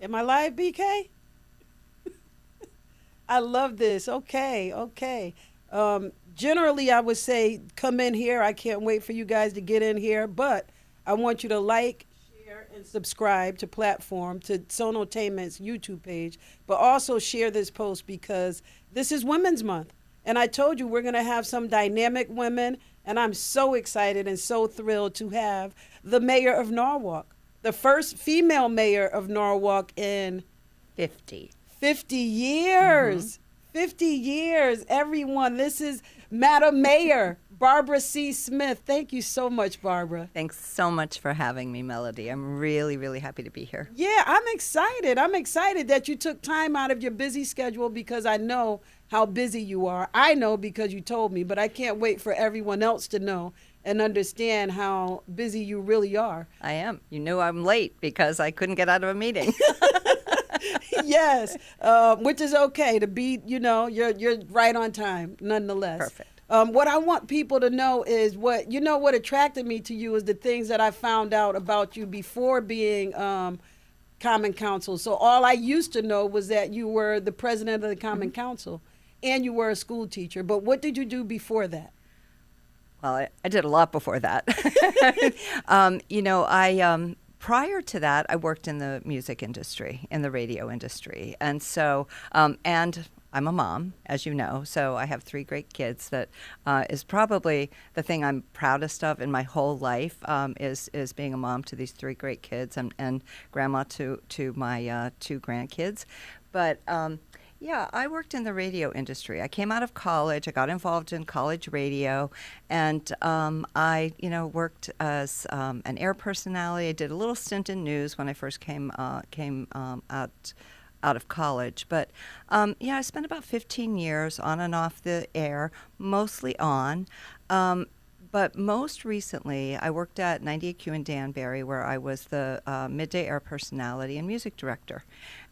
Am I live, BK? I love this. Okay, okay. Generally, I would say come in here. I can't wait for you guys to get in here, but I want you to like, share, and subscribe to platform to Sonotainment's YouTube page, but also share this post because this is Women's Month. And I told you we're going to have some dynamic women, and I'm so excited and so thrilled to have the mayor of Norwalk, the first female mayor of Norwalk in 50. 50 years. 50 years, everyone. This is Madam Mayor, Barbara C. Smyth. Thank you so much, Barbara. Thanks so much for having me, Melody. I'm really, really happy to be here. Yeah, I'm excited. I'm excited that you took time out of your busy schedule because I know how busy you are. I know because you told me, but I can't wait for everyone else to know and understand how busy you really are. I am. You knew I'm late because I couldn't get out of a meeting. Yes, which is okay to be, you're right on time nonetheless. Perfect. What I want people to know is what attracted me to you is the things that I found out about you before being Common Council. So all I used to know was that you were the president of the Common Council and you were a school teacher. But what did you do before that? Well, I did a lot before that. Prior to that, I worked in the music industry, in the radio industry. And so, and I'm a mom, as you know, so I have 3 great kids. That is probably the thing I'm proudest of in my whole life, is being a mom to these 3 great kids and grandma to my 2 grandkids. But yeah, I worked in the radio industry. I came out of college. I got involved in college radio, and I, worked as an air personality. I did a little stint in news when I first came out of college. But yeah, I spent about 15 years on and off the air, mostly on. But most recently, I worked at 98Q in Danbury, where I was the midday air personality and music director.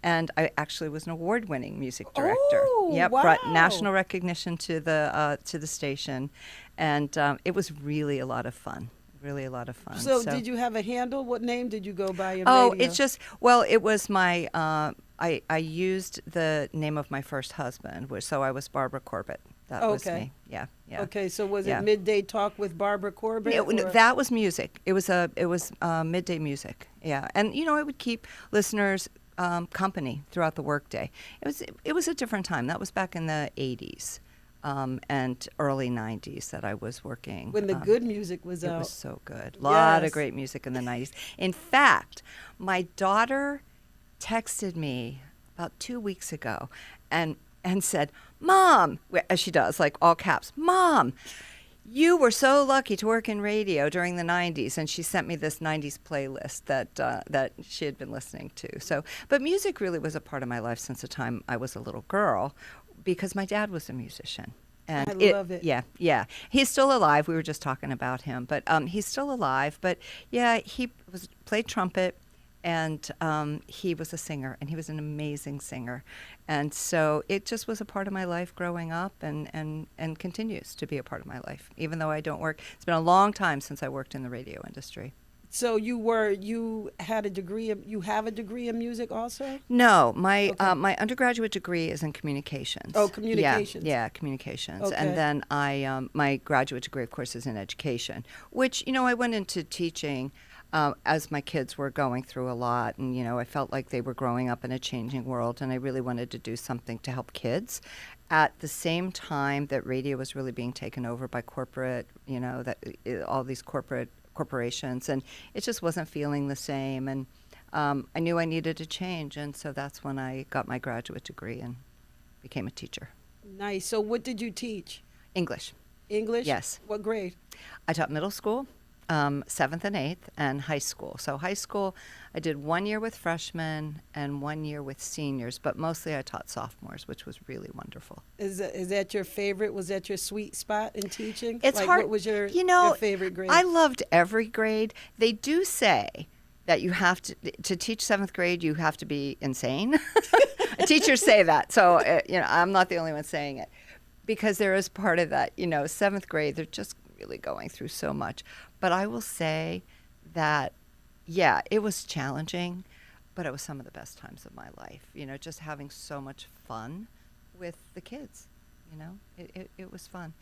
And I actually was an award-winning music director. Oh, yep, wow. Brought national recognition to the station, and it was really a lot of fun. Really a lot of fun. So did you have a handle? What name did you go by in radio? radio? It's just, well, it was my, I used the name of my first husband, so I was Barbara Corbett. That was me. Yeah, yeah. Okay, so was it Midday Talk with Barbara Corbett? That was music. It was midday music. Yeah, and I would keep listeners company throughout the workday. It was a different time. That was back in the 80s and early 90s that I was working. When the good music was out. It was so good. A lot of great music in the 90s. In fact, my daughter texted me about 2 weeks ago and said, "Mom," as she does, like all caps, "Mom, you were so lucky to work in radio during the 90s." And she sent me this 90s playlist that she had been listening to. So, but music really was a part of my life since the time I was a little girl, because my dad was a musician. And I love it. Yeah, yeah. He's still alive. We were just talking about him, but he's still alive. But yeah, he played trumpet. And he was a singer, and he was an amazing singer. And so it just was a part of my life growing up, and continues to be a part of my life, even though I don't work. It's been a long time since I worked in the radio industry. So you have a degree in music also? No, my undergraduate degree is in communications. Oh, communications. Yeah, communications. Okay. And then my graduate degree, of course, is in education, which, I went into teaching as my kids were going through a lot, and I felt like they were growing up in a changing world, and I really wanted to do something to help kids at the same time that radio was really being taken over by corporate, all these corporations, and it just wasn't feeling the same, and I knew I needed a change, and so that's when I got my graduate degree and became a teacher. Nice. So what did you teach? English. English? Yes. What grade? I taught middle school, 7th and 8th, and high school. So high school, I did 1 year with freshmen and 1 year with seniors, but mostly I taught sophomores, which was really wonderful. Is that your favorite? Was that your sweet spot in teaching? It's hard. What was your favorite grade? I loved every grade. They do say that you have to teach 7th grade, you have to be insane. Teachers say that, so I'm not the only one saying it, because there is part of that. 7th grade, they're just really going through so much. But I will say that, yeah, it was challenging, but it was some of the best times of my life. Just having so much fun with the kids. It was fun.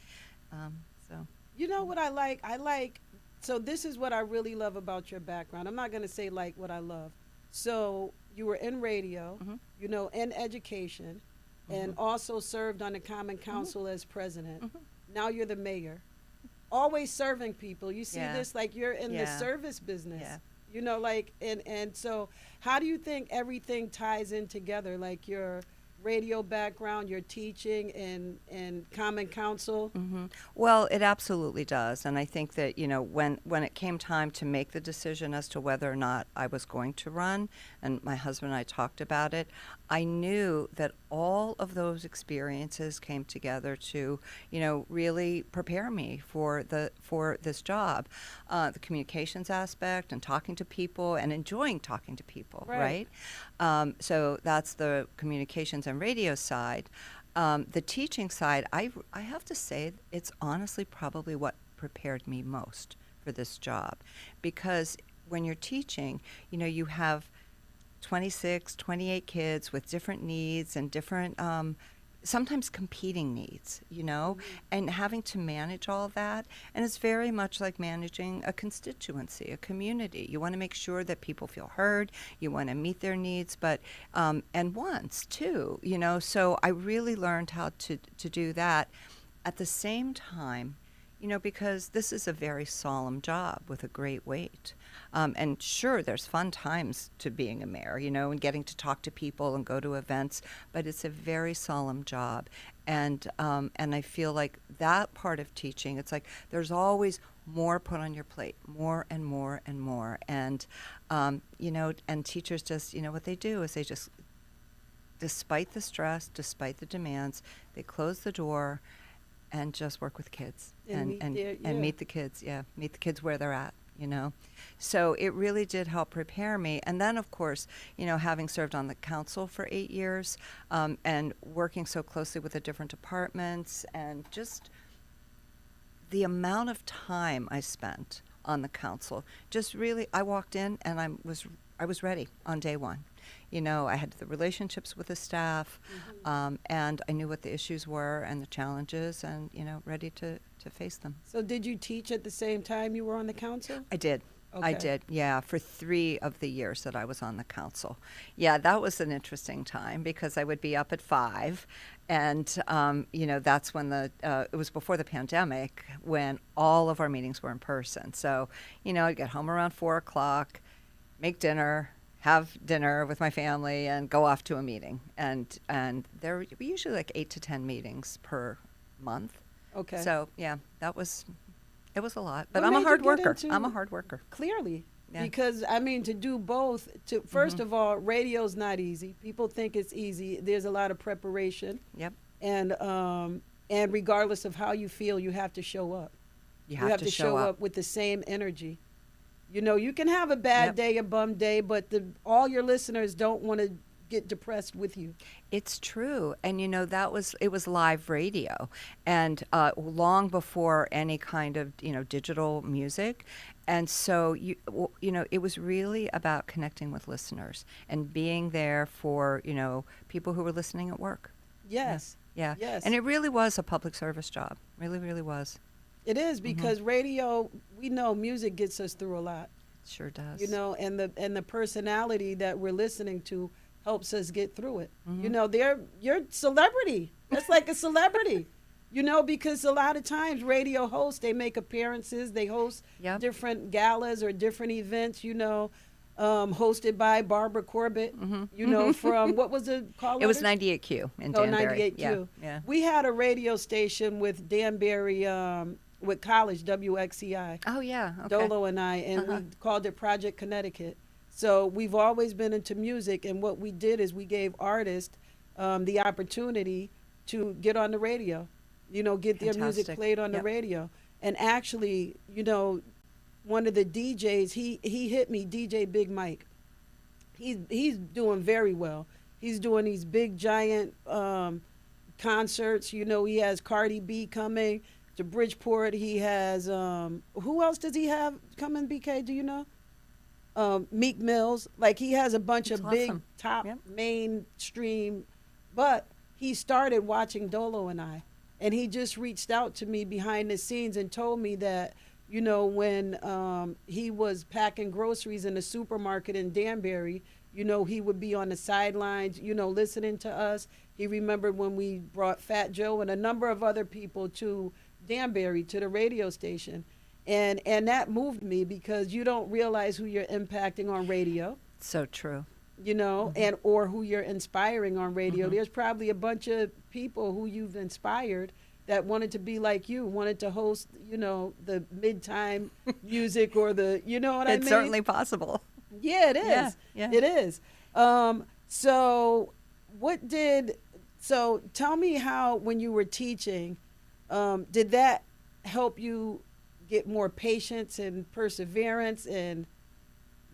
So. You know what I like? So this is what I really love about your background. I'm not going to say like what I love. So you were in radio, Mhm. in education, and Mhm. also served on the Common Mhm. Council as president. Mhm. Now you're the mayor. Always serving people. You see Yeah. this like you're in the Yeah. service business. Yeah. Like and so how do you think everything ties in together? Like your radio background, your teaching and Common Council? Well, it absolutely does, and I think that when it came time to make the decision as to whether or not I was going to run, and my husband and I talked about it, I knew that all of those experiences came together to really prepare me for this job, the communications aspect and talking to people and enjoying talking to people, Right. right? So that's the communications and radio side. The teaching side, I have to say, it's honestly probably what prepared me most for this job. Because when you're teaching, you have 26, 28 kids with different needs and different, sometimes competing needs, and having to manage all that. And it's very much like managing a constituency, a community. You want to make sure that people feel heard. You want to meet their needs, but and wants too, So I really learned how to do that. At the same time, because this is a very solemn job with a great weight. And sure, there's fun times to being a mayor, and getting to talk to people and go to events, but it's a very solemn job. And I feel like that part of teaching, it's like there's always more put on your plate, more and more and more. And, and teachers just, what they do is they just, despite the stress, despite the demands, they close the door and just work with kids and meet the kids. Yeah, meet the kids where they're at. So it really did help prepare me. And then, of course, having served on the council for 8 years and working so closely with the different departments, and just the amount of time I spent on the council, just really, I walked in and I was ready on day one. I had the relationships with the staff, and I knew what the issues were and the challenges, and ready to face them. So did you teach at the same time you were on the council? I did. Okay. I did, yeah, for 3 of the years that I was on the council. Yeah, that was an interesting time because I would be up at 5, and that's when it was before the pandemic when all of our meetings were in person. So I'd get home around 4 o'clock, make dinner, have dinner with my family, and go off to a meeting. And there were usually like 8 to 10 meetings per month. Okay. So yeah, it was a lot. But What I'm a made you hard get worker. into- I'm a hard worker. Clearly. Yeah. Because to do both, first of all, radio's not easy. People think it's easy. There's a lot of preparation, Yep. and regardless of how you feel, you have to show up. You have to show up. with the same energy. You can have a bad Yep. day, a bum day, but all your listeners don't want to get depressed with you. It's true. And it was live radio, and long before any kind of digital music. And so it was really about connecting with listeners and being there for people who were listening at work. Yes. Yeah. Yes. And it really was a public service job. Really, really was. It is because radio, we know music gets us through a lot. It sure does. And the personality that we're listening to helps us get through it. Mhm. You're celebrity. That's like a celebrity. Because a lot of times radio hosts, they make appearances, they host Yep. different galas or different events, hosted by Barbara Corbett, from, what was it called? It was 98Q in Danbury. 98Q. Yeah. We had a radio station with Danbury, with college, WXCI. Oh, yeah. Okay. Dolo and I, and we called it Project Connecticut. So we've always been into music, and what we did is we gave artists the opportunity to get on the radio, get their music Fantastic. played on the Yep. radio. And actually, one of the DJs, he hit me, DJ Big Mike. He's doing very well. He's doing these big, giant concerts. He has Cardi B coming to Bridgeport. He has, who else does he have coming, BK? Do you know? Meek Mills. Like he has a bunch That's of big awesome. top Yep. mainstream, but he started watching Dolo and I, and he just reached out to me behind the scenes and told me that when he was packing groceries in the supermarket in Danbury, he would be on the sidelines, listening to us. He remembered when we brought Fat Joe and a number of other people to Danbury to the radio station. And that moved me because you don't realize who you're impacting on radio, So true. and or who you're inspiring on radio. Mhm. There's probably a bunch of people who you've inspired that wanted to be like you, wanted to host, the midtime music or the, you know what I mean? It's certainly possible. Yeah, it is. Yeah, yeah. It is. So so tell me how, when you were teaching, did that help you get more patience and perseverance? And,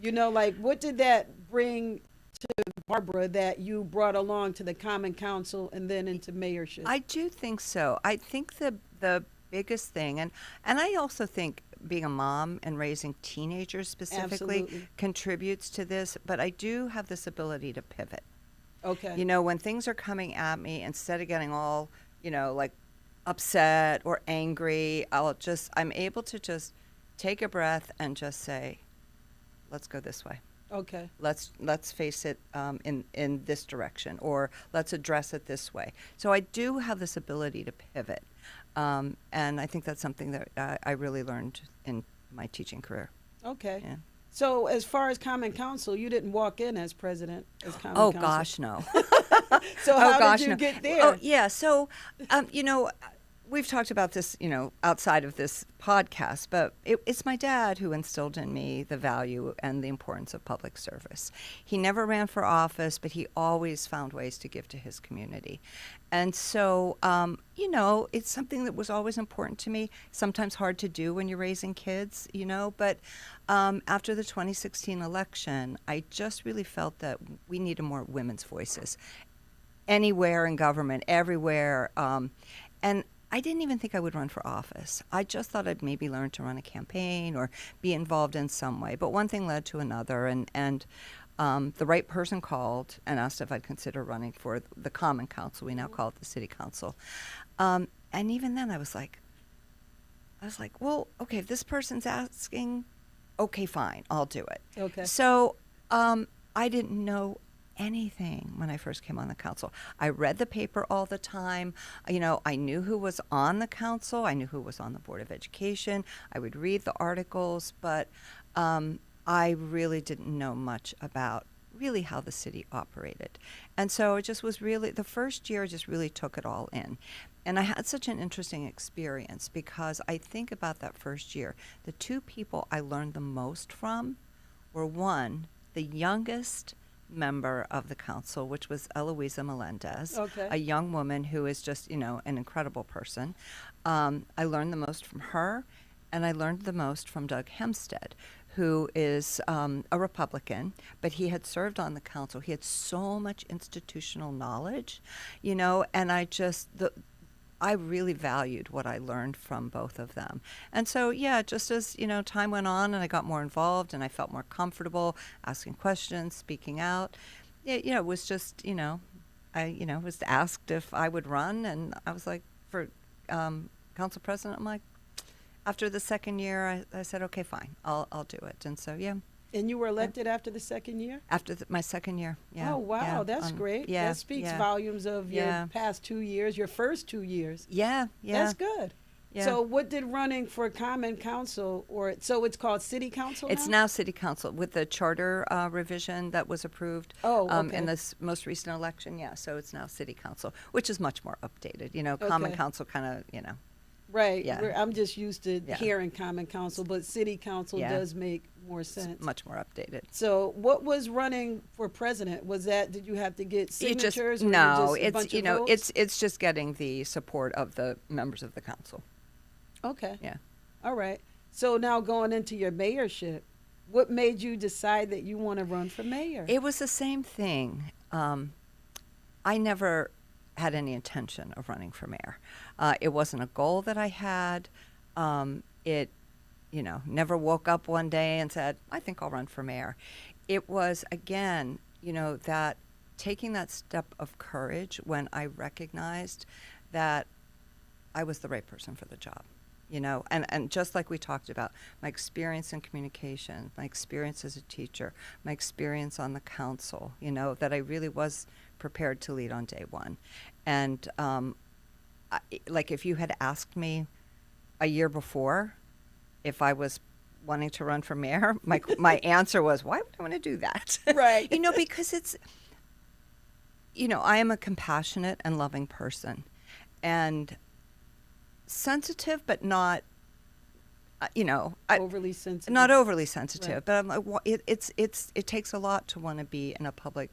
like, what did that bring to Barbara that you brought along to the Common Council and then into mayorship? I do think so. I think the biggest thing, and I also think being a mom and raising teenagers specifically Absolutely. contributes to this, but I do have this ability to pivot. Okay. When things are coming at me, instead of getting all, like upset or angry, I'm able to just take a breath and just say, let's go this way. Okay. Let's face it in this direction, or let's address it this way. So I do have this ability to pivot, and I think that's something that I really learned in my teaching career. Okay. Yeah. So as far as Common Council, you didn't walk in as president as Common Oh Council. gosh, no. So Oh how gosh, did you no. get there? Oh yeah. So, we've talked about this, outside of this podcast, but it's my dad who instilled in me the value and the importance of public service. He never ran for office, but he always found ways to give to his community. And so, it's something that was always important to me, sometimes hard to do when you're raising kids, but after the 2016 election, I just really felt that we needed more women's voices anywhere in government, everywhere. And I didn't even think I would run for office. I just thought I'd maybe learn to run a campaign or be involved in some way. But one thing led to another, and the right person called and asked if I'd consider running for the Common Council. We now call it the City Council. And even then I was like, well, okay, if this person's asking, okay, fine, I'll do it. Okay. So I didn't know anything when I first came on the council. I read the paper all the time. I knew who was on the council. I knew who was on the Board of Education. I would read the articles, but I really didn't know much about really how the city operated. And so it just was really, the first year I just really took it all in. And I had such an interesting experience because I think about that first year. The two people I learned the most from were, one, the youngest member of the council, which was Eloisa Melendez, Okay. a young woman who is just, an incredible person. I learned the most from her, and I learned the most from Doug Hempstead, who is a Republican, but he had served on the council. He had so much institutional knowledge, and I really valued what I learned from both of them. And so, yeah, just as, time went on and I got more involved and I felt more comfortable asking questions, speaking out, it was just, I, was asked if I would run, and I was like, for council president, I'm like, after the second year, I said, okay, fine, I'll do it. And so, yeah. And you were elected after the second year? After my second year, yeah. Oh, wow, yeah, that's great. Yeah, That speaks yeah. volumes of Yeah. your past 2 years, your first 2 years. Yeah, yeah. That's good. Yeah. So what did running for Common Council, so it's called City Council It's now City Council with the charter revision that was approved okay. in this most recent election. Yeah, so it's now City Council, which is much more updated. Common Okay. Council kind of, Right. Yeah. I'm just used to Yeah. hearing Common Council, but City Council Yeah. does make more sense. much more updated. So what was running for president? did you have to get signatures? or No, just a bunch of votes? it's just getting the support of the members of the council. Okay. Yeah. All right. So now going into your mayorship, what made you decide that you want to run for mayor? It was the same thing. I never had any intention of running for mayor. It wasn't a goal that I had. never woke up one day and said, I think I'll run for mayor. It was, again, that taking that step of courage when I recognized that I was the right person for the job. And just like we talked about, my experience in communication, my experience as a teacher, my experience on the council, that I really was prepared to lead on day one. And like if you had asked me a year before if I was wanting to run for mayor, my answer was, why would I want to do that? Right. Because it's, I am a compassionate and loving person. And sensitive, but not, Overly sensitive. not overly sensitive. Right. But I'm like, it takes a lot to want to be in a public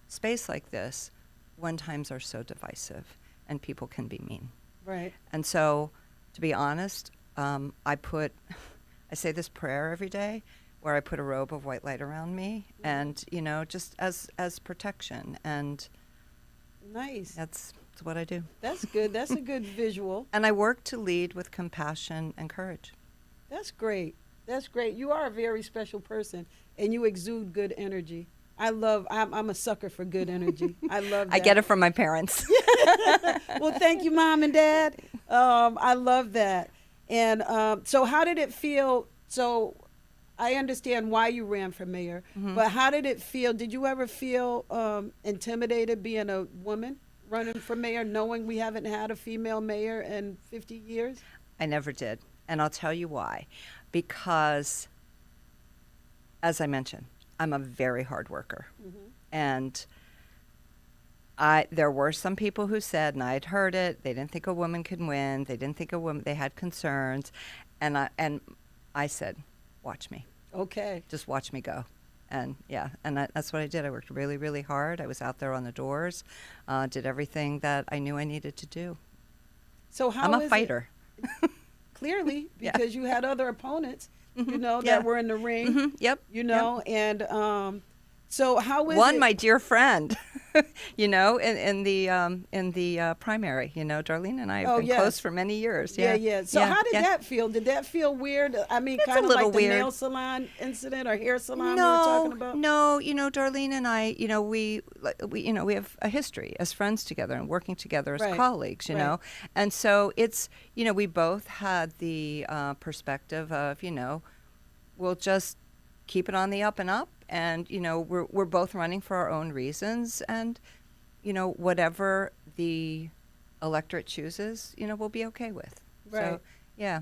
space like this when times are so divisive and people can be mean. Right. And so, to be honest, I say this prayer every day where I put a robe of white light around me, and just as protection, and Nice. that's what I do. That's good. That's a good visual. And I work to lead with compassion and courage. That's great. That's great. You are a very special person, and you exude good energy. I'm a sucker for good energy. I love that. I get it from my parents. Well, thank you, Mom and Dad. I love that. And so how did it feel? So I understand why you ran for mayor, but how did it feel? Did you ever feel intimidated being a woman running for mayor, knowing we haven't had a female mayor in 50 years? I never did. And I'll tell you why. Because, as I mentioned, I'm a very hard worker. And there were some people who said, and I'd heard it, they didn't think a woman could win. They didn't think they had concerns. And I said, watch me. Okay. Just watch me go. And that's what I did. I worked really, really hard. I was out there on the doors, did everything that I knew I needed to do. So how I'm a is fighter. Clearly, Yeah. because you had other opponents, Yeah. that were in the ring, Yep. and so how is One, it? my dear friend, in the primary, Darlene and I have Oh, been yes. close for many years. Yeah. So how did that feel? Did that feel weird? I mean, It's kind a of little like the weird. nail salon incident or hair salon we were talking about? No, Darlene and I, we have a history as friends together and working together as Right. colleagues, Right. know, and so it's, we both had the perspective of, we'll just keep it on the up and up, and we're both running for our own reasons, and whatever the electorate chooses, we'll be okay with. Right. So, yeah.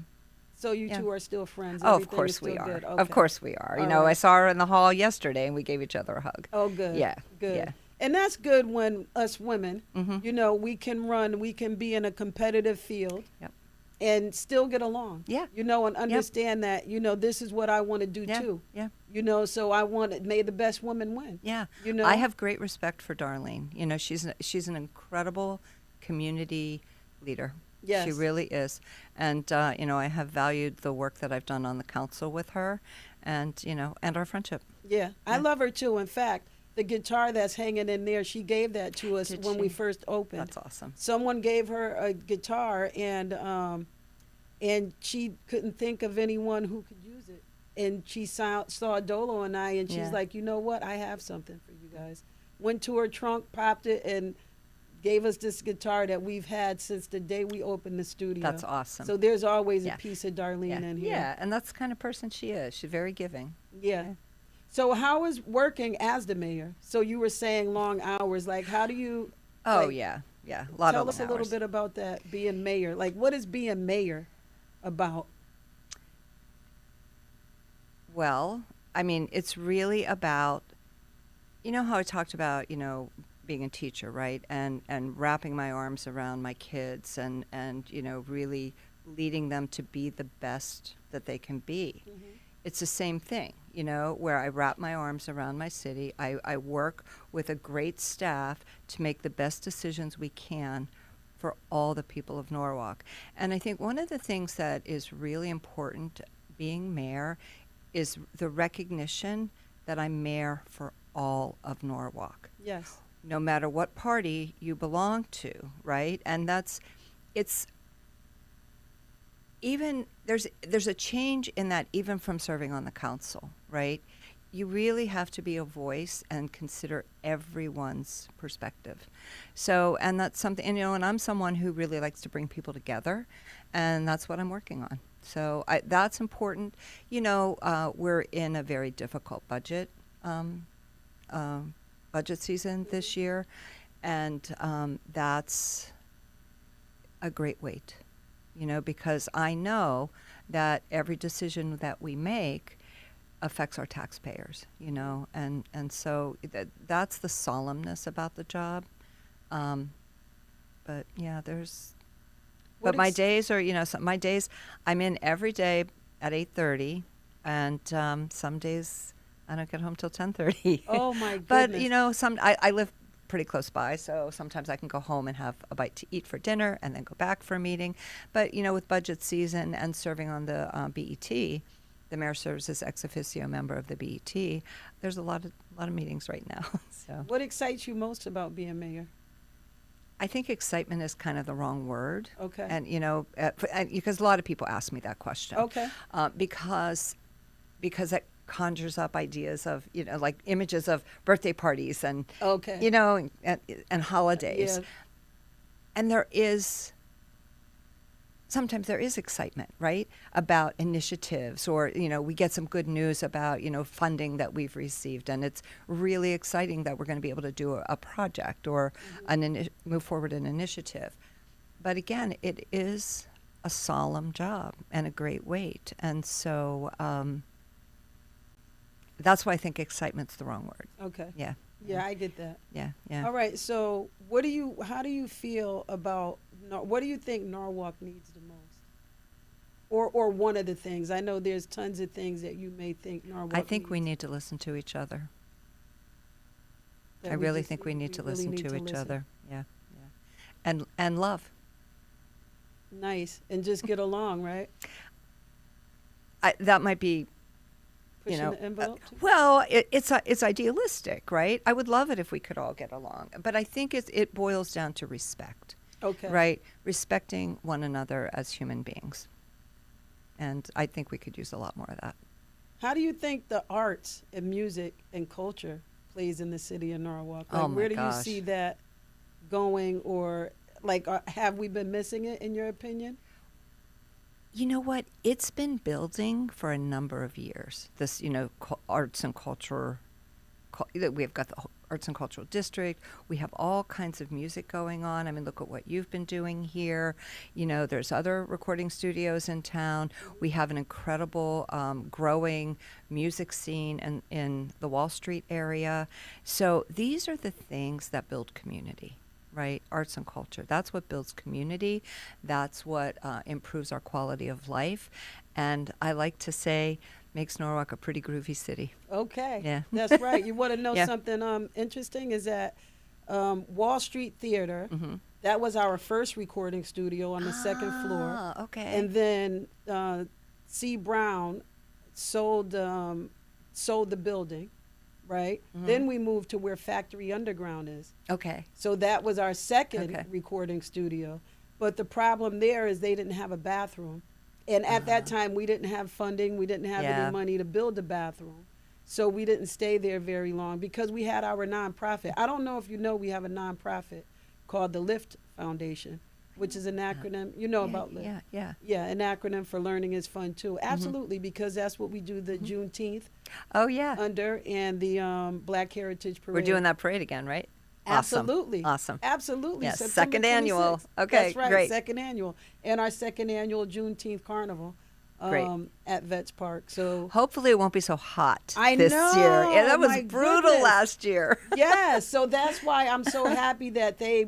So you Yeah. two are still friends? Oh, of Everything is course we still are. good? Of Okay. course we are. All I right. saw her in the hall yesterday, and we gave each other a hug. Oh, good. Yeah. Good. Yeah. And that's good when us women, Mhm. we can run, we can be in a competitive field. Yep. And still get along. Yeah. And understand that, this is what I want to do Yeah. too. Yeah. So I want it, may the best woman win. Yeah. You know? I have great respect for Darlene. She's an incredible community leader. Yes. She really is. And, I have valued the work that I've done on the council with her, and, and our friendship. Yeah. I Yeah. love her too. In fact, the guitar that's hanging in there, she gave that to us Did when we she? first opened. That's awesome. Someone gave her a guitar, and she couldn't think of anyone who could use it. And she saw Dolo and I, and she's Yeah. like, you know what? I have something for you guys. Went to her trunk, popped it, and gave us this guitar that we've had since the day we opened the studio. That's awesome. So there's always Yeah. a piece of Darlene yeah. in here. Yeah, and that's the kind of person she is. She's very giving. Yeah. Yeah. So how is working as the mayor? So you were saying long hours. Like, how do you? Oh, like, yeah. Yeah, a lot tell of us a little hours. bit about that, being mayor. Like, what is being mayor about? Well, I mean, it's really about, how I talked about, being a teacher, right? And wrapping my arms around my kids and really leading them to be the best that they can be. It's the same thing, where I wrap my arms around my city. I work with a great staff to make the best decisions we can for all the people of Norwalk. And I think one of the things that is really important being mayor is the recognition that I'm mayor for all of Norwalk, Yes. no matter what party you belong to, right? And even there's a change in that, even from serving on the council, right? You really have to be a voice and consider everyone's perspective. So, and that's something, and, and I'm someone who really likes to bring people together, and that's what I'm working on. So that's important. We're in a very difficult um, budget season this year, and that's a great weight, because I know that every decision that we make affects our taxpayers, and so that's the solemnness about the job. But yeah, but my days are, my days, I'm in every day at 8:30, and some days I don't get home till 10:30. Oh my But goodness. I live pretty close by, so sometimes I can go home and have a bite to eat for dinner, and then go back for a meeting. But with budget season and serving on the BET, the mayor serves as ex officio member of the BET. There's a lot of meetings right now. So What excites you most about being mayor? I think excitement is kind of the wrong word. Okay. And because a lot of people ask me that question. Okay. Because it conjures up ideas of like images of birthday parties and Okay. and holidays. Yeah. And sometimes there is excitement, right, about initiatives, or we get some good news about funding that we've received, and it's really exciting that we're going to be able to do a project or move forward an initiative. But again, it is a solemn job and a great weight, and so that's why I think excitement's the wrong word. Okay. Yeah. Yeah, I get that. Yeah. Yeah. All right. So, how do you feel about, what do you think Norwalk needs the most? Or one of the things. I know there's tons of things that you may think Norwalk I think we needs. need to listen to each other. That I we really just think we need to really listen need to each listen. other. Yeah, yeah, and love. Nice. And just get along, right? That might be, Pushing the envelope. well, it's idealistic, right? I would love it if we could all get along, but I think it boils down to respect, Okay. right? Respecting one another as human beings, and I think we could use a lot more of that. How do you think the arts and music and culture plays in the city of Norwalk? Like, Oh my where do gosh. you see that going, or like, have we been missing it in your opinion? You know what? It's been building for a number of years. This, arts and culture. We've got the arts and cultural district. We have all kinds of music going on. I mean, look at what you've been doing here. There's other recording studios in town. We have an incredible growing music scene in the Wall Street area. So these are the things that build community. Right? Arts and culture. That's what builds community. That's what improves our quality of life. And I like to say, makes Norwalk a pretty groovy city. Okay. Yeah. That's right. You want to know Yeah. something interesting? Is that Wall Street Theater, Mm-hmm. that was our first recording studio on the second floor. Ah, okay. And then C. Brown sold the building, right? Mhm. Then we moved to where Factory Underground is. Okay. So that was our second Okay. recording studio. But the problem there is they didn't have a bathroom. And at that time, we didn't have funding. We didn't have Yeah. any money to build a bathroom. So we didn't stay there very long because we had our nonprofit. I don't know if you know, we have a nonprofit called the Lift Foundation, which is an acronym. You know about Lift. Yeah. Yeah, an acronym for Learning is Fun Too. Absolutely, because that's what we do the Juneteenth Oh, yeah. under, and the Black Heritage Parade. We're doing that parade again, right? Absolutely. Awesome. Absolutely. Yes, September second annual. 26th. Okay, That's right, great. second annual. And our second annual Juneteenth Carnival Great. At Vets Park. So, Hopefully it won't be so hot I this know, year. Yeah, that was my brutal goodness. last year. yeah, so that's why I'm so happy that they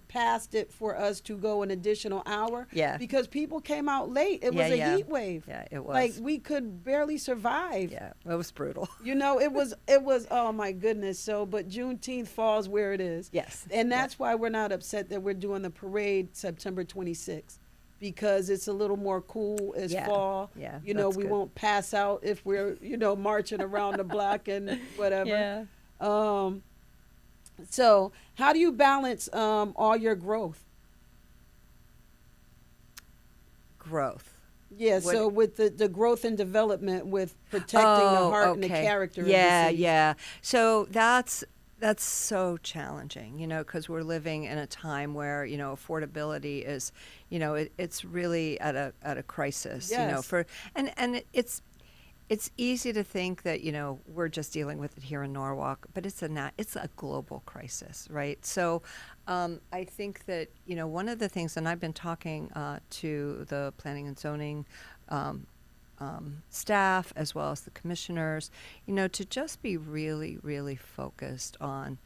passed it for us to go an additional hour. Yeah. Because people came out late. It was Yeah, a yeah. heat wave. Yeah, it was. Like, we could barely survive. Yeah, it was brutal. It was, oh my goodness. So, but Juneteenth falls where it is. Yes. And that's why we're not upset that we're doing the parade September 26th, because it's a little more cool as Yeah. fall. Yeah, We that's good. won't pass out if we're, marching around the block and whatever. Yeah. So how do you balance all your growth? Growth. Yeah, What? so with the growth and development with protecting the Oh, heart and the okay. character of the Yeah, city. yeah. So that's so challenging, because we're living in a time where, affordability is, it's really at a crisis, Yes. for and it's easy to think that, we're just dealing with it here in Norwalk, but it's a global crisis, right? So I think that, one of the things, and I've been talking to the planning and zoning um, staff as well as the commissioners, to just be really, really focused on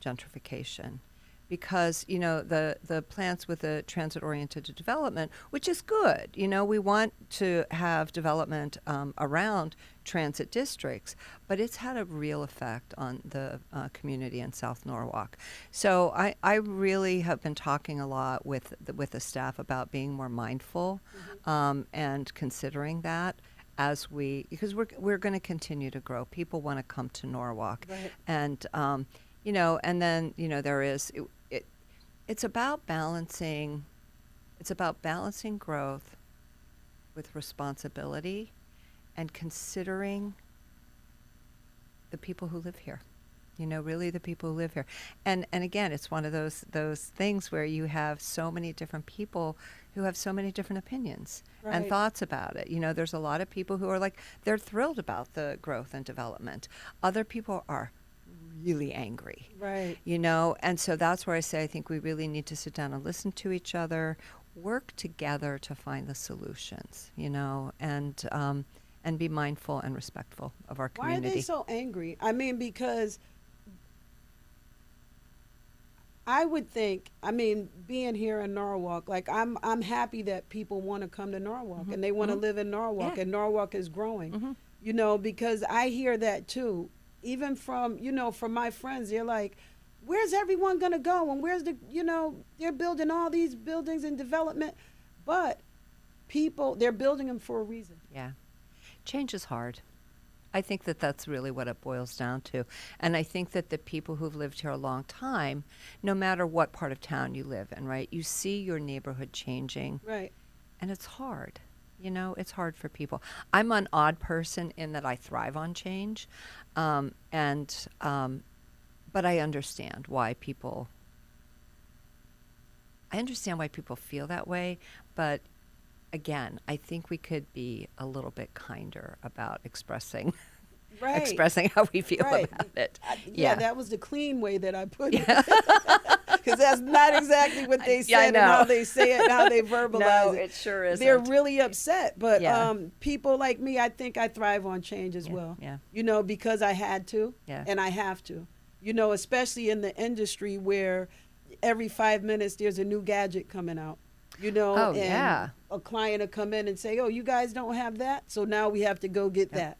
gentrification. Because the plans with the transit-oriented development, which is good, we want to have development around transit districts, but it's had a real effect on the community in South Norwalk. So I really have been talking a lot with the staff about being more mindful and considering that because we're going to continue to grow. People want to come to Norwalk, Right. and and then there is it's about balancing. It's about balancing growth with responsibility and considering the people who live here. Really the people who live here. And again, it's one of those things where you have so many different people who have so many different opinions and Right. thoughts about it. There's a lot of people who are like, they're thrilled about the growth and development. Other people are really angry. Right. And so that's where I say I think we really need to sit down and listen to each other, work together to find the solutions, and be mindful and respectful of our Why are they community. so angry? I mean, because I would think, I mean, being here in Norwalk, like I'm happy that people want to come to Norwalk and they want to live in Norwalk Yeah. and Norwalk is growing. Mhm. Because I hear that too. Even from, from my friends, they're like, where's everyone going to go? And where's they're building all these buildings and development, but they're building them for a reason. Yeah. Change is hard. I think that that's really what it boils down to. And I think that the people who've lived here a long time, no matter what part of town you live in, right, you see your neighborhood changing. Right. And it's hard. It's hard for people. I'm an odd person in that I thrive on change. But I understand why people feel that way. But again, I think we could be a little bit kinder about expressing Right. expressing how we feel Right. about it. Yeah, that was the clean way that I put it. Because that's not exactly what they Yeah, I said and how know. they say it and how they verbalize No, it. it sure isn't. They're really upset. But Yeah. people like me, I think I thrive on change as Yeah, well. yeah. Because I had to Yeah. and I have to. Especially in the industry where every 5 minutes there's a new gadget coming out. Oh, and yeah. a client will come in and say, "Oh, you guys don't have that, so now we have to go get Yeah. that."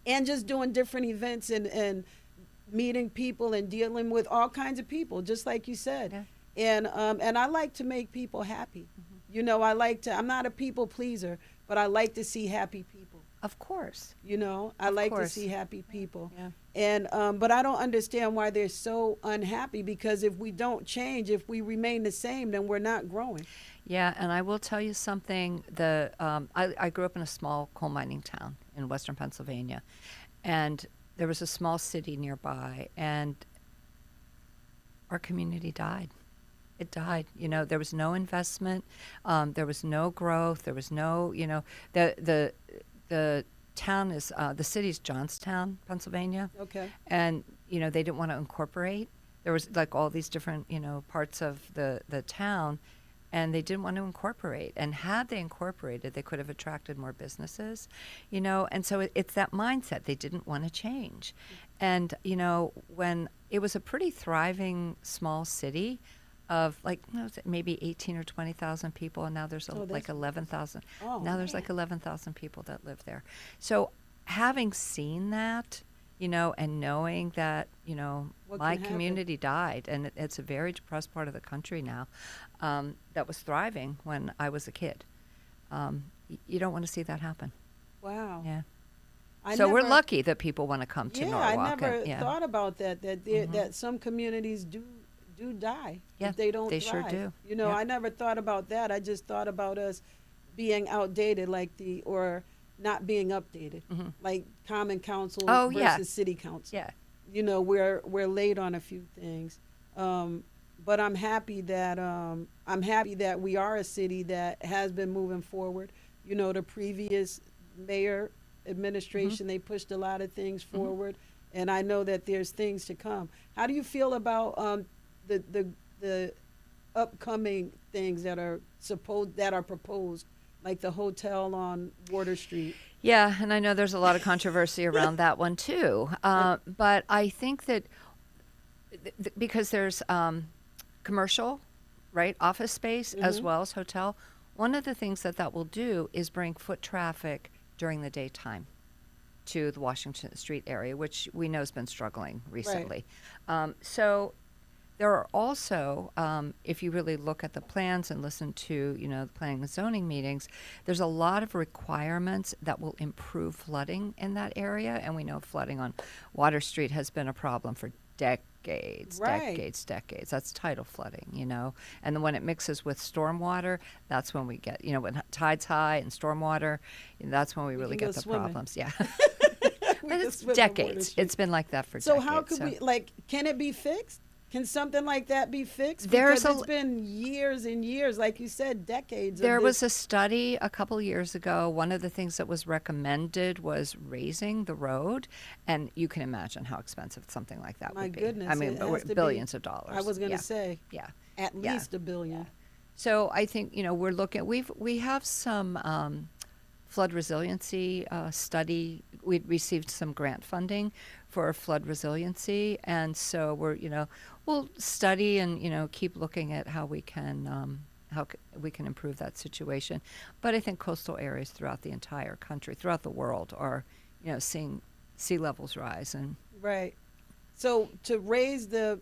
And just doing different events and meeting people and dealing with all kinds of people, just like you said. Yeah. And I like to make people happy. I'm not a people pleaser, but I like to see happy people. Of course. I Of like course. to see happy people. Yeah. And but I don't understand why they're so unhappy, because if we don't change, if we remain the same, then we're not growing. Yeah, and I will tell you something. I grew up in a small coal mining town in western Pennsylvania, and there was a small city nearby, and our community died. It died. There was no investment, there was no growth, there was no, the town is the city's Johnstown, Pennsylvania, Okay. and they didn't want to incorporate. There was like all these different parts of the town, and they didn't want to incorporate. And had they incorporated, they could have attracted more businesses, and so it's that mindset. They didn't want to change. And when it was a pretty thriving small city of maybe 18 or 20,000 people, and now there's like 11,000. Oh, Now there's like 11,000 people that live there. So having seen that, and knowing that, What my can happen? community died, and it's a very depressed part of the country now, that was thriving when I was a kid. You don't want to see that happen. Wow. Yeah. I We're never- lucky that people want to come to Yeah, Norwalk. I never and, thought about that. That some communities do do die Yeah, if they don't they thrive. sure do. You know, Yep. I never thought about that. I just thought about us being outdated, or not being updated, like common council Oh, yeah. versus city council. Yeah. You know, we're late on a few things, but I'm happy that we are a city that has been moving forward. You know, the previous mayor administration, they pushed a lot of things forward, and I know that there's things to come. How do you feel about the upcoming things that are proposed, like the hotel on Water Street? Yeah, and I know there's a lot of controversy around that one too. But I think that because there's commercial, right, office space as well as hotel, one of the things that will do is bring foot traffic during the daytime to the Washington Street area, which we know has been struggling recently. So there are also, if you really look at the plans and listen to, the planning and zoning meetings, there's a lot of requirements that will improve flooding in that area. And we know flooding on Water Street has been a problem for decades. That's tidal flooding, And then when it mixes with stormwater, that's when we get, when tide's high and stormwater, that's when we really can get go the swimming. problems. Yeah. We But can it's swim on Water decades. Street. It's been like that for So decades. how could can it be fixed? Can something like that be fixed? There's Because it's been years and years, like you said, decades. There of was this. a study a couple years ago. One of the things that was recommended was raising the road, and you can imagine how expensive something like that My would be. goodness, I mean, it has to be- billions of dollars. I was going to Yeah. say Yeah. at Yeah. least $1 billion. So I think we're looking. We have some flood resiliency study. We received some grant funding for flood resiliency, and so we'll study and keep looking at how we can we can improve that situation. But I think coastal areas throughout the entire country, throughout the world, are seeing sea levels rise, and Right. So to raise the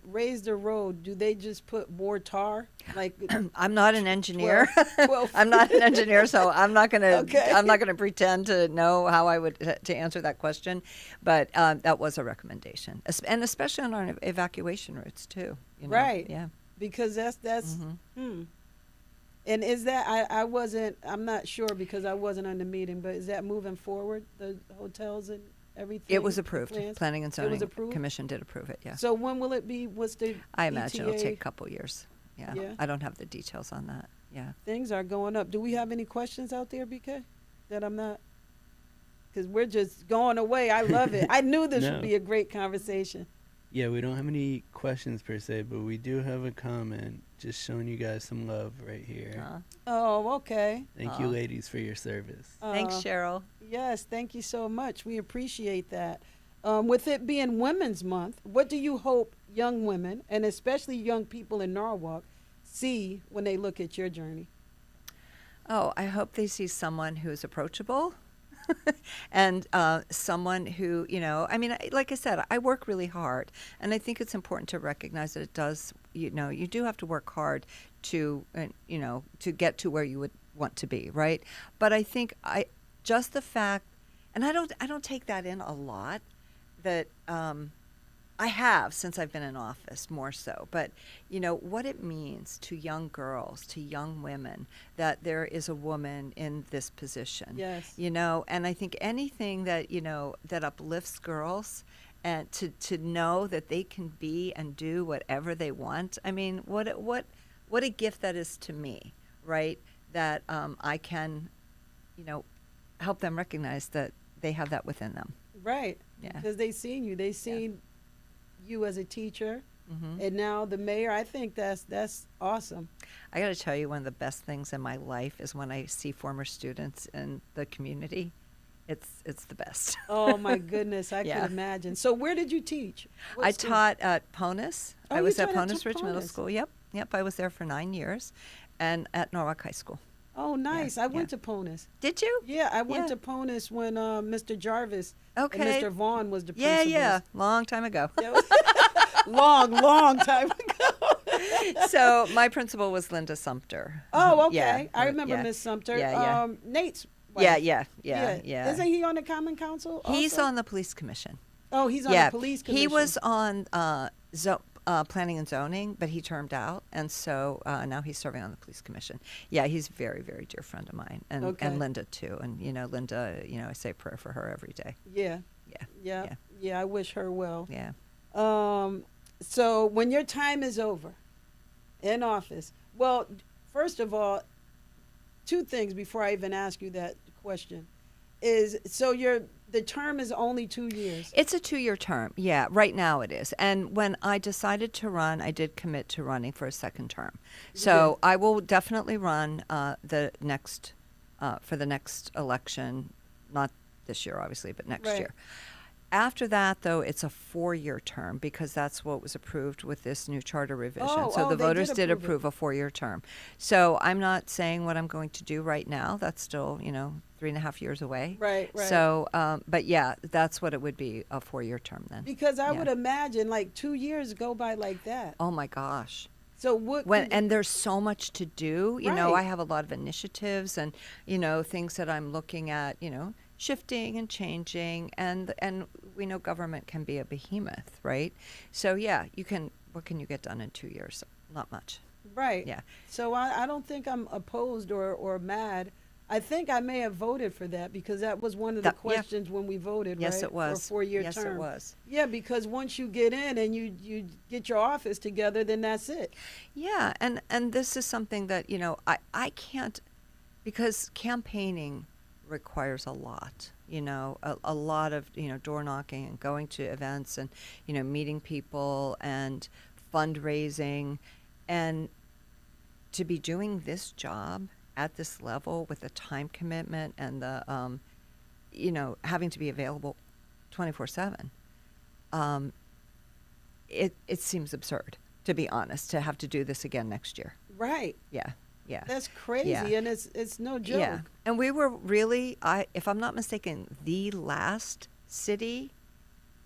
road, do they just put more tar? Like I'm not an engineer. 12 I'm not an engineer, so I'm not gonna Okay. I'm not gonna pretend to know how I would to answer that question. But that was a recommendation, and especially on our evacuation routes too. Right. Yeah. because that's And is that I'm not sure because I wasn't on the meeting, but is that moving forward, the hotels and everything? It was the approved. plans? Planning and It was Zoning approved? Commission did approve it. Yeah. So when will it be? What's the I imagine it'll ETA? take a couple years. Yeah. Yeah. I don't have the details on that. Yeah. Things are going up. Do we have any questions out there, BK? That I'm not? Because we're just going away. I love it. I knew this No. would be a great conversation. Yeah, we don't have any questions per se, but we do have a comment just showing you guys some love right here. Oh, okay. Thank you, ladies, for your service. Thanks, Cheryl. Yes, thank you so much. We appreciate that. With it being Women's Month, what do you hope young women, and especially young people in Norwalk, see when they look at your journey? Oh, I hope they see someone who's approachable and someone who, like I said, I work really hard. And I think it's important to recognize that it does, you do have to work hard to, to get to where you would want to be, right? But I think just the fact, and I don't take that in a lot, that I have since I've been in office more so, but what it means to young girls, to young women, that there is a woman in this position. Yes. And I think anything that that uplifts girls, and to know that they can be and do whatever they want. I mean, what a gift that is to me, right? That I can, help them recognize that they have that within them. Right. Yeah. Because they seen you. They seen you as a teacher, and now the mayor. I think that's awesome. I got to tell you, one of the best things in my life is when I see former students in the community. It's the best. Oh my goodness, I Yeah. could imagine. So where did you teach? What I school? taught at Ponus. Oh, I you was at taught at Ponus Ridge Middle Ponus. School. Yep. I was there for 9 years, and at Norwalk High School. Oh, nice. I went yeah. to Ponus. Did you? Yeah, I went Yeah. to Ponus when Mr. Jarvis Okay. and Mr. Vaughn was the Yeah, principals. yeah. Long time ago. That was long time ago. So my principal was Linda Sumter. Oh, okay. Yeah, I remember yeah. Miss Sumter. Yeah. Nate's wife. Yeah. Isn't he on the Common Council? He's also? on the police commission. Oh, he's on yeah, the police commission. he was on planning and zoning, but he termed out, and so now he's serving on the police commission. Yeah, he's a very, very dear friend of mine, and Okay. Linda too. And Linda, I say a prayer for her every day. Yeah. Yeah, Yeah. yeah, Yeah. I wish her well. yeah. So when your time is over in office, well, first of all, two things before I even ask you that question is so the term is only 2 years. It's a 2-year term. Yeah, right now it is. And when I decided to run, I did commit to running for a second term. So I will definitely run the next for the next election, not this year, obviously, but next Right. year. After that, though, it's a 4-year term because that's what was approved with this new charter revision. So the they voters did approve it. approve a 4-year term. So I'm not saying what I'm going to do right now. That's still, 3.5 years away. Right, right. So, but yeah, that's what it would be, a 4-year term then. Because I Yeah. would imagine like 2 years go by like that. Oh my gosh. So what? And there's so much to do. I Right. have a lot of initiatives and, things that I'm looking at, shifting and changing. And we know government can be a behemoth, right? So yeah, what can you get done in 2 years? Not much. Right. Yeah. So I don't think I'm opposed or mad. I think I may have voted for that because that was one of the Yeah. questions when we voted, Yes, right? it was. For a 4-year Yes, term. it was. Yeah, because once you get in and you get your office together, then that's it. Yeah, and this is something that I can't, because campaigning requires a lot. A lot of door knocking and going to events and meeting people and fundraising, and to be doing this job at this level with the time commitment and the having to be available 24/7. It seems absurd, to be honest, to have to do this again next year. Right. Yeah, yeah. That's crazy, Yeah. and it's no joke. Yeah, and we were really, if I'm not mistaken, the last city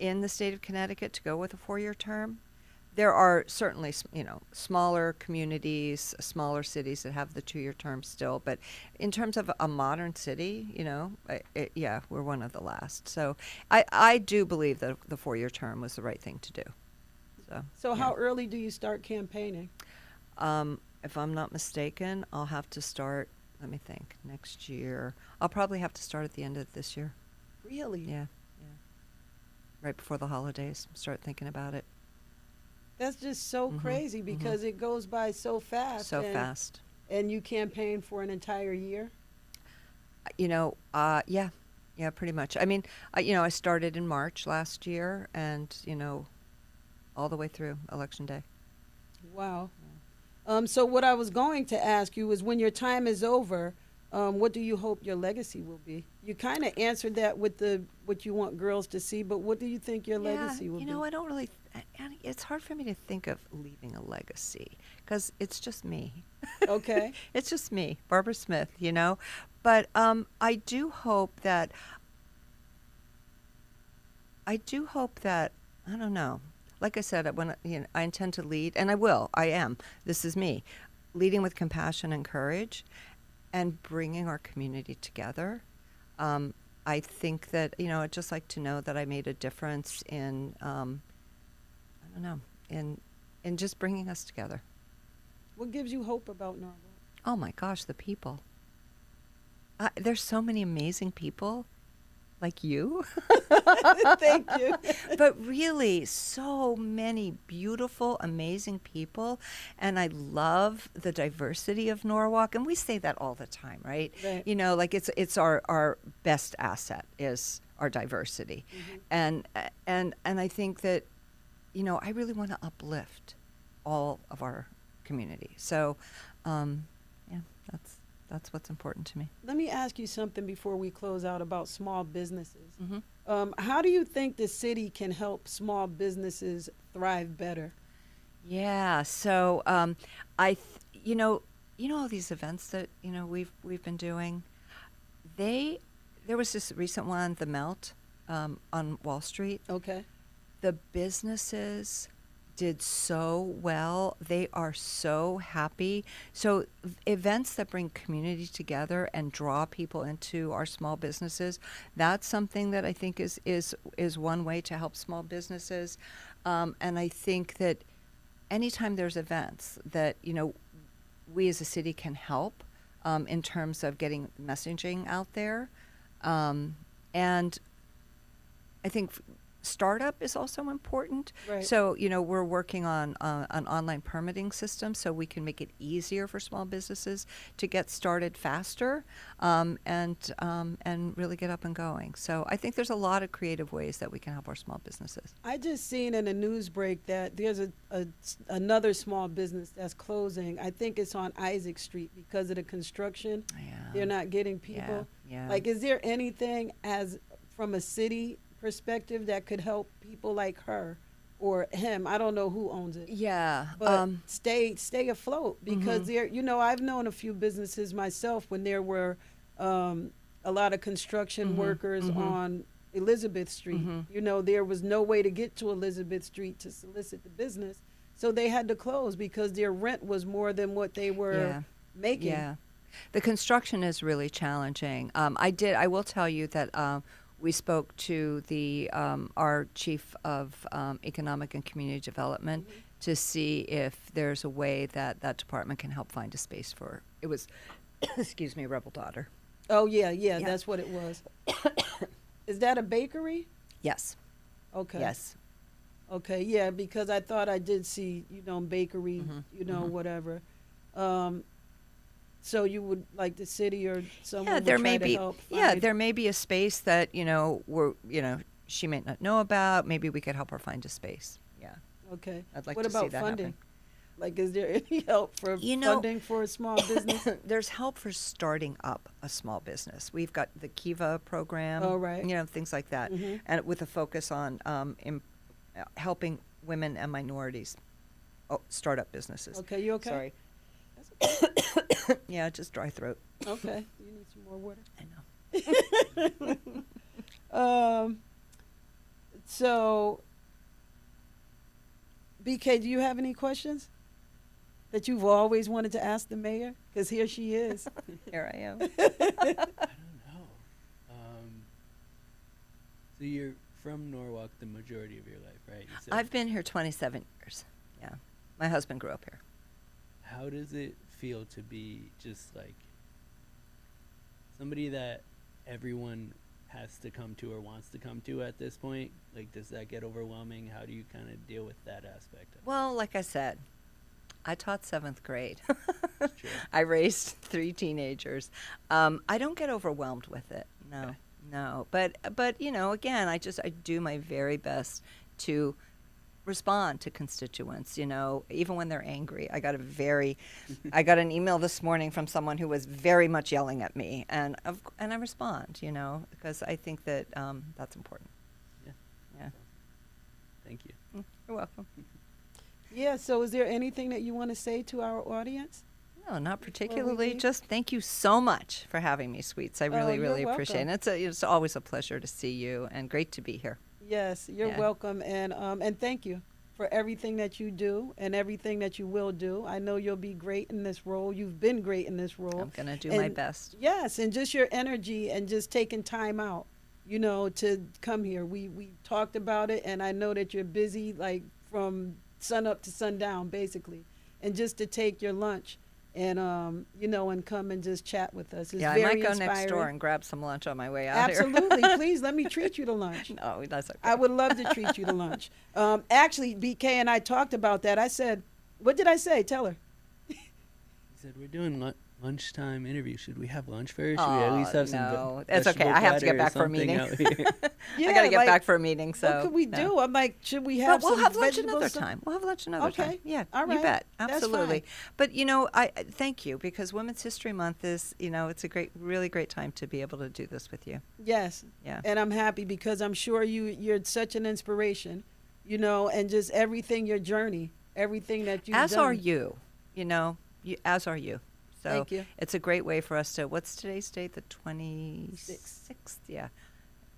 in the state of Connecticut to go with a 4-year term. There are certainly, smaller communities, smaller cities that have the 2-year term still, but in terms of a modern city, yeah, we're one of the last. So I do believe that the 4-year term was the right thing to do. So yeah. how early do you start campaigning? If I'm not mistaken, I'll have to start, let me think, next year. I'll probably have to start at the end of this year. Really? Yeah, yeah. Right before the holidays, start thinking about it. That's just so Mhm, crazy because it goes by so fast. So and, fast. And you campaign for an entire year? Yeah, pretty much. I mean, I started in March last year and, all the way through Election Day. Wow. So what I was going to ask you is when your time is over, what do you hope your legacy will be? You kind of answered that with what you want girls to see, but what do you think your legacy will be? I don't really, it's hard for me to think of leaving a legacy because it's just me. Okay. It's just me, Barbara Smyth, But I do hope that, I don't know. Like I said, when I intend to lead, and I am. This is me, leading with compassion and courage, and bringing our community together. I think that I'd just like to know that I made a difference in, in just bringing us together. What gives you hope about Norwalk? Oh my gosh, the people. There's so many amazing people, like you. Thank you. But really, so many beautiful, amazing people. And I love the diversity of Norwalk. And we say that all the time, right? Right. It's our best asset is our diversity. Mm-hmm. And I think that, I really want to uplift all of our community. So, yeah, that's what's important to me. Let me ask you something before we close out about small businesses. Mm-hmm. How do you think the city can help small businesses thrive better? Yeah. So, all these events that we've been doing. There was this recent one, the Melt, on Wall Street. Okay. The businesses did so well. They are so happy. So events that bring community together and draw people into our small businesses, that's something that I think is one way to help small businesses. And I think that anytime there's events that, we as a city can help in terms of getting messaging out there. And I think startup is also important. Right. So, we're working on an online permitting system so we can make it easier for small businesses to get started faster and really get up and going. So I think there's a lot of creative ways that we can help our small businesses. I just seen in a news break that there's another small business that's closing. I think it's on Isaac Street because of the construction. Yeah. They're not getting people. Yeah. Like, is there anything as from a city perspective that could help people like her or him? I don't know who owns it. Yeah. But stay afloat because Mhm. there. I've known a few businesses myself when there were a lot of construction Mhm. workers Mhm. on Elizabeth Street. Mhm. There was no way to get to Elizabeth Street to solicit the business, so they had to close because their rent was more than what they were making. Yeah. The construction is really challenging. I will tell you that we spoke to our chief of economic and community development to see if there's a way that that department can help find a space for. It was, excuse me, Rebel Daughter. Oh yeah, that's what it was. Is that a bakery? Yes. Okay. Yes. Okay, yeah, because I thought I did see, bakery, Mhm. whatever. So you would like the city or someone Yeah, would there try may to be. help Yeah, find- there may be a space that she may not know about. Maybe we could help her find a space. Yeah, Okay. I'd like What to see about that funding? happen. Like, is there any help for funding for a small business? There's help for starting up a small business. We've got the Kiva program. Oh, right. Things like that, Mhm. and with a focus on helping women and minorities start up businesses. Okay, you okay? Sorry. Yeah, just dry throat. Okay. You need some more water? I know. So, BK, do you have any questions that you've always wanted to ask the mayor? Because here she is. Here I am. I don't know. So you're from Norwalk the majority of your life, right? You said. I've been here 27 years. Yeah, my husband grew up here. How does it feel to be just like somebody that everyone has to come to or wants to come to at this point? Like, does that get overwhelming? How do you kind of deal with that aspect of it? Well, like I said, I taught 7th grade. Sure. I raised 3 teenagers. I don't get overwhelmed with it. No, Okay. no. But again, I do my very best to respond to constituents. Even when they're angry. I got an email this morning from someone who was very much yelling at me, and I respond. Because I think that that's important. Yeah. Yeah. Thank you. You're welcome. Yeah, so is there anything that you want to say to our audience? No, not Before we particularly. leave? Just thank you so much for having me, Sweets. I really, you're really appreciate it. welcome. It's always a pleasure to see you, and great to be here. Yes, you're Yeah. welcome, and thank you for everything that you do and everything that you will do. I know you'll be great in this role. You've been great in this role. I'm going to do my And- best. Yes, and just your energy and just taking time out, to come here. We talked about it, and I know that you're busy, like from sun up to sundown, basically, and just to take your lunch and and come and just chat with us. It's Yeah, I very might go next door inspiring. and grab some lunch on my way out Absolutely, please let me treat you to lunch. here. No, that's okay. I would love to treat you to lunch. Actually, BK and I talked about that. I said, what did I say? Tell her. He said, we're doing lunchtime interview. Should we have lunch first? Should we at least have some no, it's okay. vegetable I have to get platter or back for a something meeting. out here? Yeah, I got to get like, back for a meeting. So what could we no. do? I'm like, should we But have we'll some have lunch vegetables, another some- time. We'll have lunch another time. Okay. Yeah, All you right. bet. That's Absolutely. fine. But I thank you because Women's History Month is, it's a really great time to be able to do this with you. Yes. Yeah. And I'm happy because I'm sure you're such an inspiration, and just everything, your journey, everything that you've As done. are you. As are you. So Thank you. it's a great way for us to. What's today's date? The 26th. Yeah.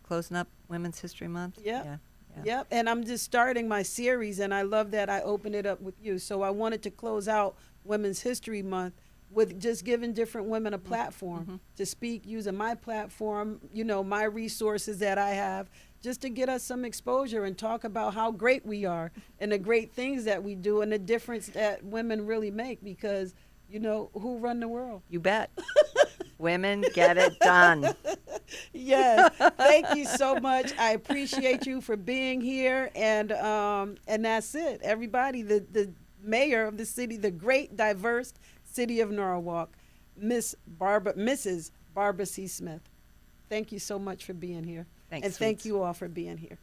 Closing up Women's History Month. Yep. Yeah. Yeah. Yep, and I'm just starting my series, and I love that I opened it up with you. So I wanted to close out Women's History Month with just giving different women a platform to speak, using my platform, you know, my resources that I have, just to get us some exposure and talk about how great we are and the great things that we do and the difference that women really make, because, you know, who run the world? You bet. Women get it done. Yes. Thank you so much. I appreciate you for being here. And that's it. Everybody, the mayor of the city, the great diverse city of Norwalk, Mrs. Barbara C. Smyth. Thank you so much for being here. Thanks, and thank sweets. you all for being here.